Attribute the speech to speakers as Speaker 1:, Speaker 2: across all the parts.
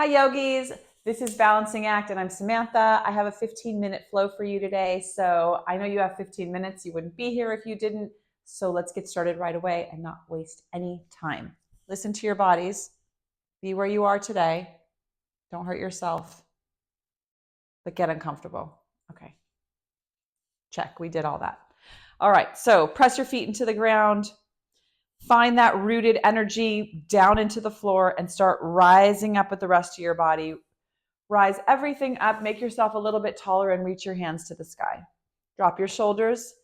Speaker 1: Hi, yogis. This is Balancing Act, and I'm Samantha. I have a 15-minute flow for you today. So I know you have 15 minutes. You wouldn't be here if you didn't. So let's get started right away and not waste any time. Listen to your bodies. Be where you are today. Don't hurt yourself, but get uncomfortable. Okay. Check. We did all that. All right. So press your feet into the ground. Find that rooted energy down into the floor and start rising up with the rest of your body. Rise everything up, make yourself a little bit taller and reach your hands to the sky. Drop your shoulders,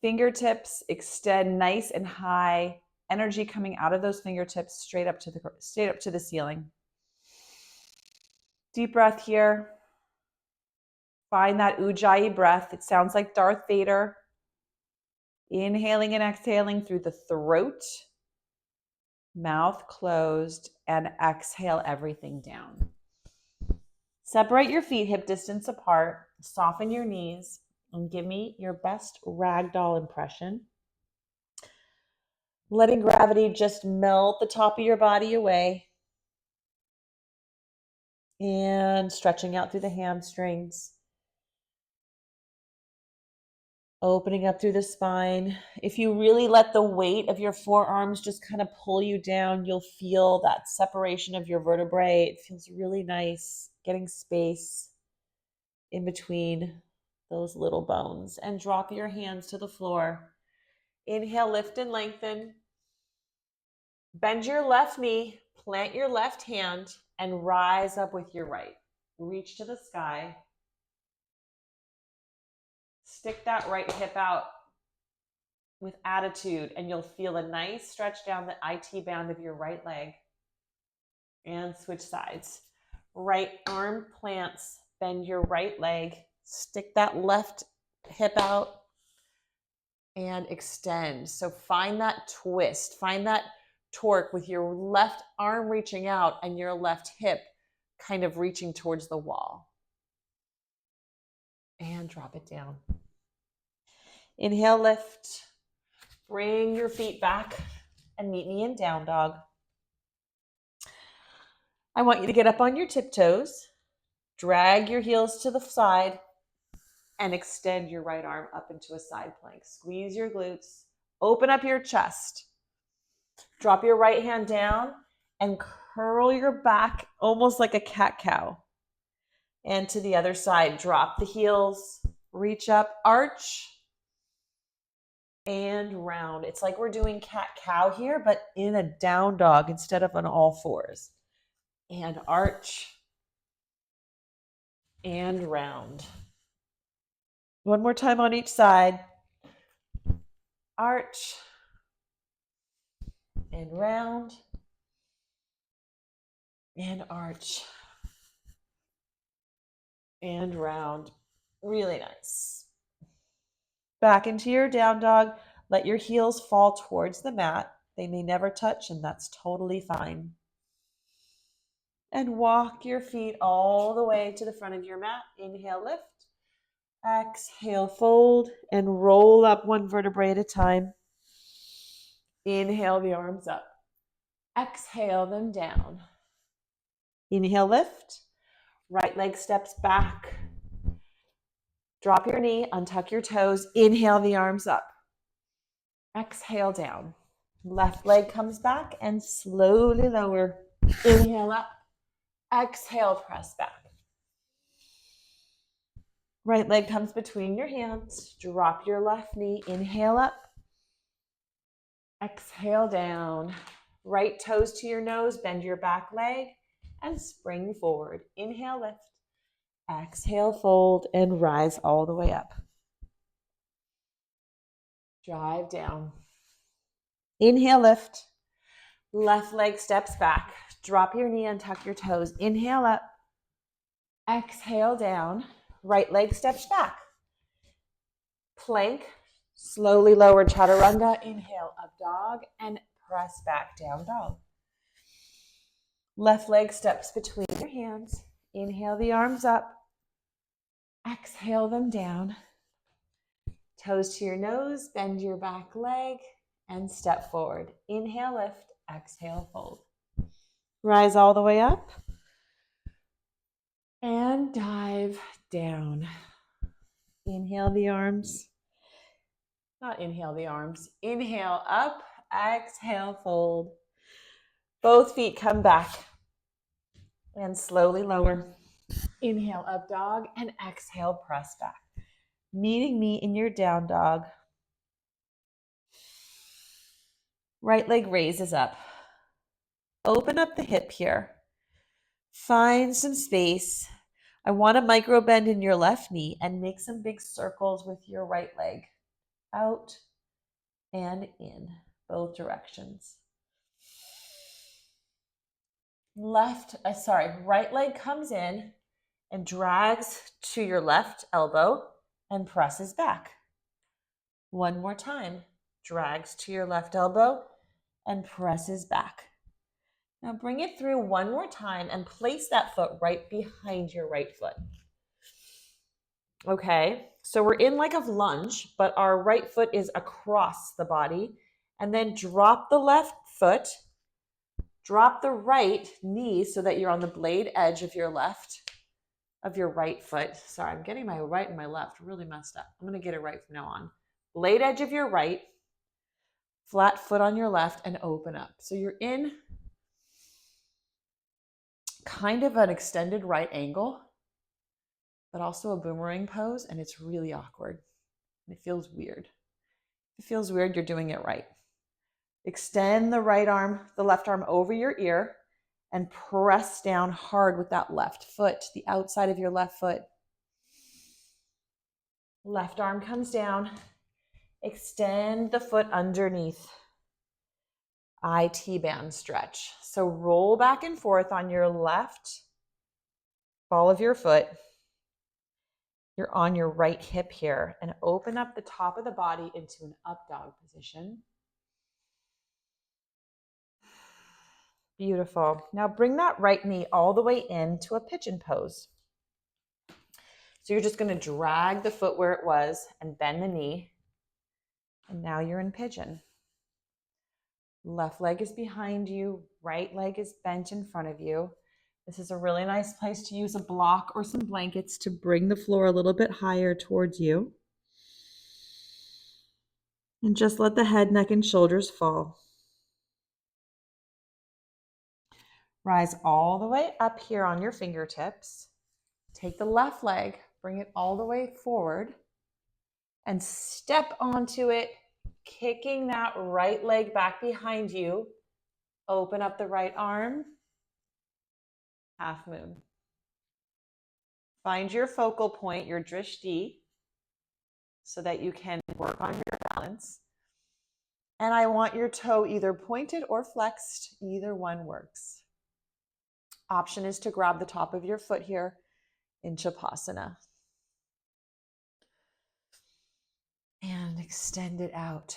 Speaker 1: fingertips extend nice and high, energy coming out of those fingertips straight up to the ceiling. Deep breath here. Find that Ujjayi breath. It sounds like Darth Vader. Inhaling and exhaling through the throat, mouth closed, and exhale everything down. Separate your feet hip distance apart, soften your knees, and give me your best ragdoll impression. Letting gravity just melt the top of your body away and stretching out through the hamstrings. Opening up through the spine. If you really let the weight of your forearms just kind of pull you down, you'll feel that separation of your vertebrae. It feels really nice, getting space in between those little bones. And drop your hands to the floor. Inhale, lift and lengthen. Bend your left knee, plant your left hand, and rise up with your right. Reach to the sky. Stick that right hip out with attitude, and you'll feel a nice stretch down the IT band of your right leg. And switch sides. Right arm plants, bend your right leg, stick that left hip out, and extend. So find that twist, find that torque with your left arm reaching out and your left hip kind of reaching towards the wall. And drop it down. Inhale, lift. Bring your feet back and meet me in down dog. I want you to get up on your tiptoes, drag your heels to the side, and extend your right arm up into a side plank. Squeeze your glutes, open up your chest. Drop your right hand down and curl your back almost like a cat-cow. And to the other side, drop the heels, reach up, arch, and round. It's like we're doing cat-cow here, but in a down dog instead of on all fours. And arch, and round. One more time on each side. Arch, and round, and arch, and round. Really nice. Back into your down dog. Let your heels fall towards the mat. They may never touch, and that's totally fine. And walk your feet all the way to the front of your mat. Inhale, lift. Exhale, fold, and roll up one vertebrae at a time. Inhale the arms up. Exhale them down. Inhale, lift. Right leg steps back. Drop your knee, untuck your toes. Inhale the arms up. Exhale down. Left leg comes back and slowly lower. Inhale up. Exhale, press back. Right leg comes between your hands. Drop your left knee. Inhale up. Exhale down. Right toes to your nose. Bend your back leg and spring forward. Inhale, lift. Exhale, fold, and rise all the way up. Drive down. Inhale, lift. Left leg steps back. Drop your knee, untuck your toes. Inhale up. Exhale down. Right leg steps back. Plank. Slowly lower chaturanga. Inhale, up dog, and press back, down dog. Left leg steps between your hands. Inhale the arms up. Exhale them down. Toes to your nose, bend your back leg, and step forward. Inhale, lift. Exhale, fold. Rise all the way up. And dive down. Inhale the arms. Not inhale the arms. Inhale up, exhale, fold. Both feet come back and slowly lower. Inhale up dog and exhale press back. Meeting me in your down dog. Right leg raises up. Open up the hip here. Find some space. I want to micro bend in your left knee and make some big circles with your right leg. Out and in, both directions. Right leg comes in and drags to your left elbow and presses back. One more time. Drags to your left elbow and presses back. Now bring it through one more time and place that foot right behind your right foot. Okay, so we're in like a lunge, but our right foot is across the body. And then drop the left foot, drop the right knee so that you're on the blade edge of your right foot. Sorry, I'm getting my right and my left really messed up. I'm going to get it right from now on. Blade edge of your right, flat foot on your left, and open up. So you're in kind of an extended right angle, but also a boomerang pose, and it's really awkward. It feels weird. If it feels weird, you're doing it right. Extend the left arm over your ear and press down hard with that left foot, the outside of your left foot. Left arm comes down. Extend the foot underneath. IT-band stretch. So roll back and forth on your left ball of your foot. You're on your right hip here and open up the top of the body into an up dog position. Beautiful. Now bring that right knee all the way into a pigeon pose. So you're just going to drag the foot where it was and bend the knee. And now you're in pigeon. Left leg is behind you. Right leg is bent in front of you. This is a really nice place to use a block or some blankets to bring the floor a little bit higher towards you. And just let the head, neck, and shoulders fall. Rise all the way up here on your fingertips. Take the left leg, bring it all the way forward, and step onto it, kicking that right leg back behind you. Open up the right arm. Half moon. Find your focal point, your drishti, so that you can work on your balance. And I want your toe either pointed or flexed. Either one works. Option is to grab the top of your foot here in Shavasana. And extend it out.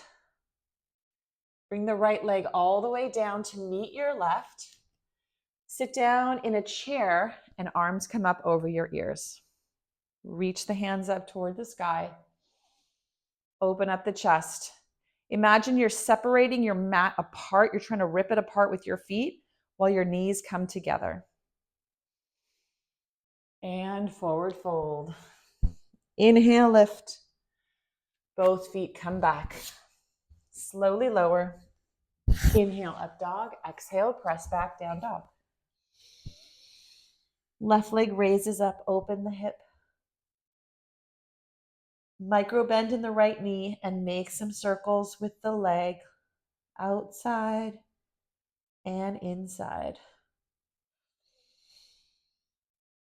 Speaker 1: Bring the right leg all the way down to meet your left. Sit down in a chair and arms come up over your ears. Reach the hands up toward the sky. Open up the chest. Imagine you're separating your mat apart. You're trying to rip it apart with your feet while your knees come together. And forward fold. Inhale, lift. Both feet come back. Slowly lower. Inhale, up dog. Exhale, press back, down dog. Left leg raises up, open the hip. Micro bend in the right knee and make some circles with the leg outside and inside.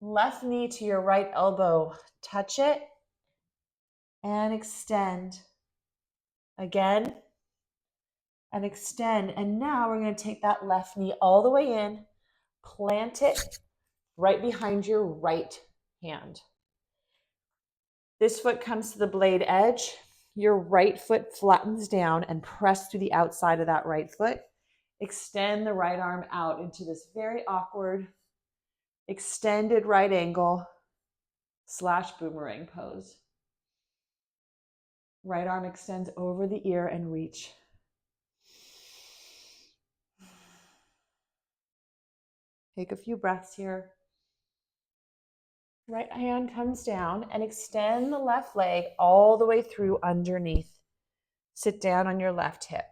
Speaker 1: Left knee to your right elbow. Touch it and extend. Again and extend. And now we're going to take that left knee all the way in, plant it right behind your right hand. This foot comes to the blade edge. Your right foot flattens down and press through the outside of that right foot. Extend the right arm out into this very awkward extended right angle / boomerang pose. Right arm extends over the ear and reach. Take a few breaths here. Right hand comes down and extend the left leg all the way through underneath. Sit down on your left hip.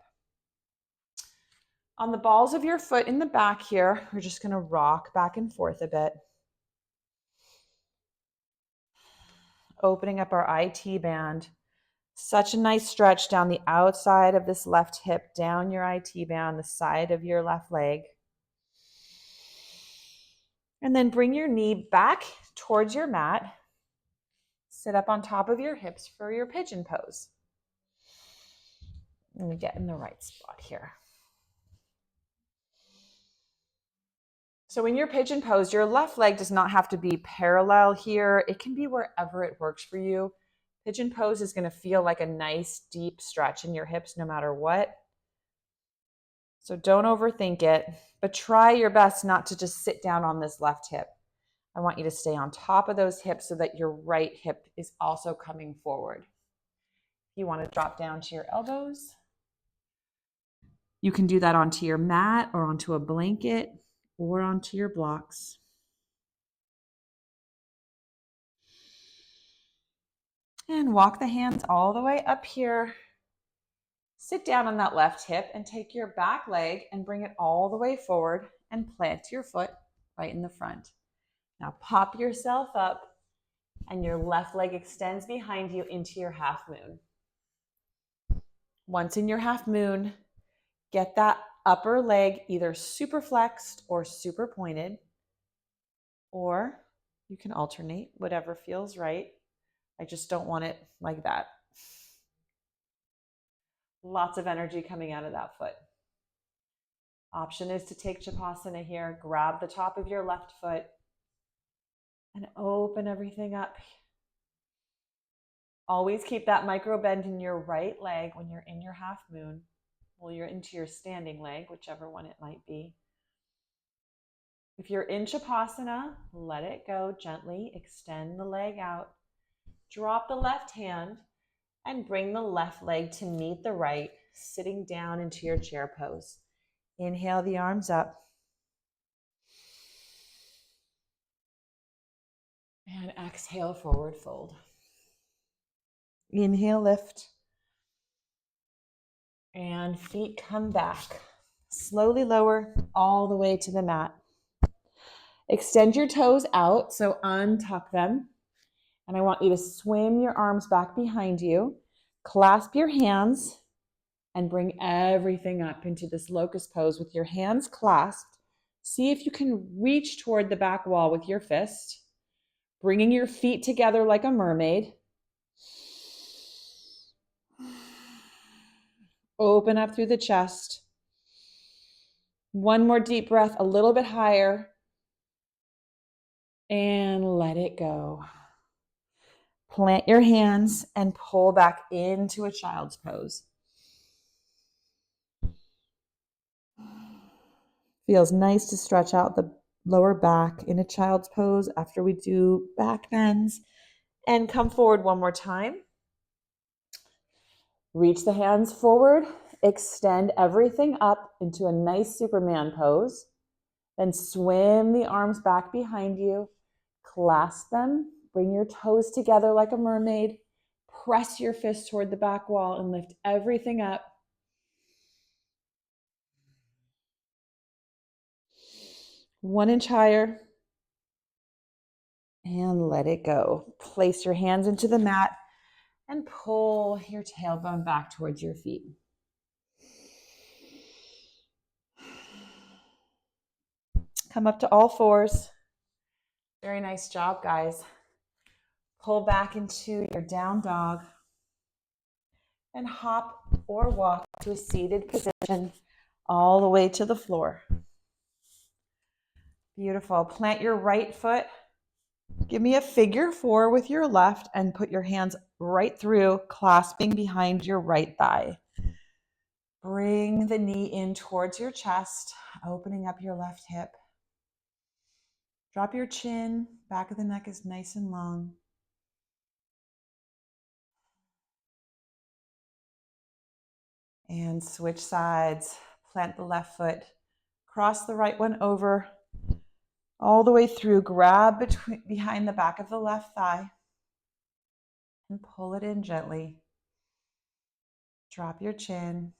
Speaker 1: On the balls of your foot in the back here, we're just going to rock back and forth a bit. Opening up our IT band. Such a nice stretch down the outside of this left hip, down your IT band, the side of your left leg. And then bring your knee back towards your mat. Sit up on top of your hips for your pigeon pose. Let me get in the right spot here. So in your pigeon pose, your left leg does not have to be parallel here. It can be wherever it works for you. Pigeon pose is going to feel like a nice deep stretch in your hips no matter what. So don't overthink it, but try your best not to just sit down on this left hip. I want you to stay on top of those hips so that your right hip is also coming forward. You want to drop down to your elbows. You can do that onto your mat or onto a blanket or onto your blocks. And walk the hands all the way up here. Sit down on that left hip and take your back leg and bring it all the way forward and plant your foot right in the front. Now pop yourself up and your left leg extends behind you into your half moon. Once in your half moon, get that upper leg either super flexed or super pointed, or you can alternate, whatever feels right. I just don't want it like that. Lots of energy coming out of that foot. Option is to take Shavasana here. Grab the top of your left foot and open everything up. Always keep that micro bend in your right leg when you're in your half moon. Well, you're into your standing leg, whichever one it might be. If you're in Shavasana, let it go gently. Extend the leg out. Drop the left hand and bring the left leg to meet the right, sitting down into your chair pose. Inhale the arms up. And exhale, forward fold. Inhale, lift. And feet come back. Slowly lower all the way to the mat. Extend your toes out, so untuck them. And I want you to swim your arms back behind you. Clasp your hands and bring everything up into this locust pose with your hands clasped. See if you can reach toward the back wall with your fist, bringing your feet together like a mermaid. Open up through the chest. One more deep breath, a little bit higher, and let it go. Plant your hands and pull back into a child's pose. Feels nice to stretch out the lower back in a child's pose after we do back bends. And come forward one more time. Reach the hands forward. Extend everything up into a nice Superman pose. Then swim the arms back behind you. Clasp them. Bring your toes together like a mermaid. Press your fist toward the back wall and lift everything up. One inch higher. And let it go. Place your hands into the mat and pull your tailbone back towards your feet. Come up to all fours. Very nice job, guys. Pull back into your down dog and hop or walk to a seated position all the way to the floor. Beautiful. Plant your right foot. Give me a figure 4 with your left and put your hands right through, clasping behind your right thigh. Bring the knee in towards your chest, opening up your left hip. Drop your chin. Back of the neck is nice and long. And switch sides. Plant the left foot. Cross the right one over. all the way through. Grab behind the back of the left thigh and pull it in gently. Drop your chin.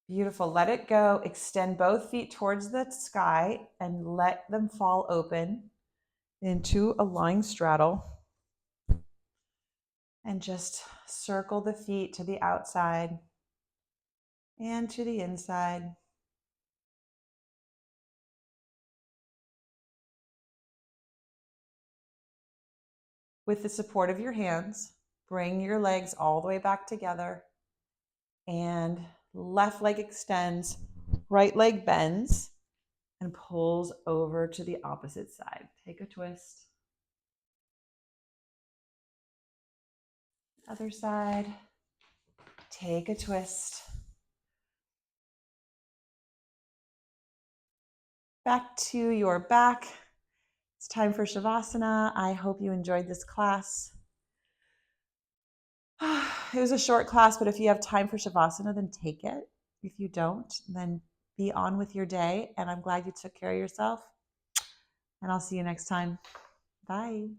Speaker 1: Beautiful. Let it go. Extend both feet towards the sky and let them fall open into a lying straddle. And just circle the feet to the outside and to the inside. With the support of your hands, bring your legs all the way back together. And left leg extends, right leg bends and pulls over to the opposite side. Take a twist. Other side. Take a twist. Back to your back. It's time for Shavasana. I hope you enjoyed this class. It was a short class, but if you have time for Shavasana, then take it. If you don't, then be on with your day. And I'm glad you took care of yourself. And I'll see you next time. Bye.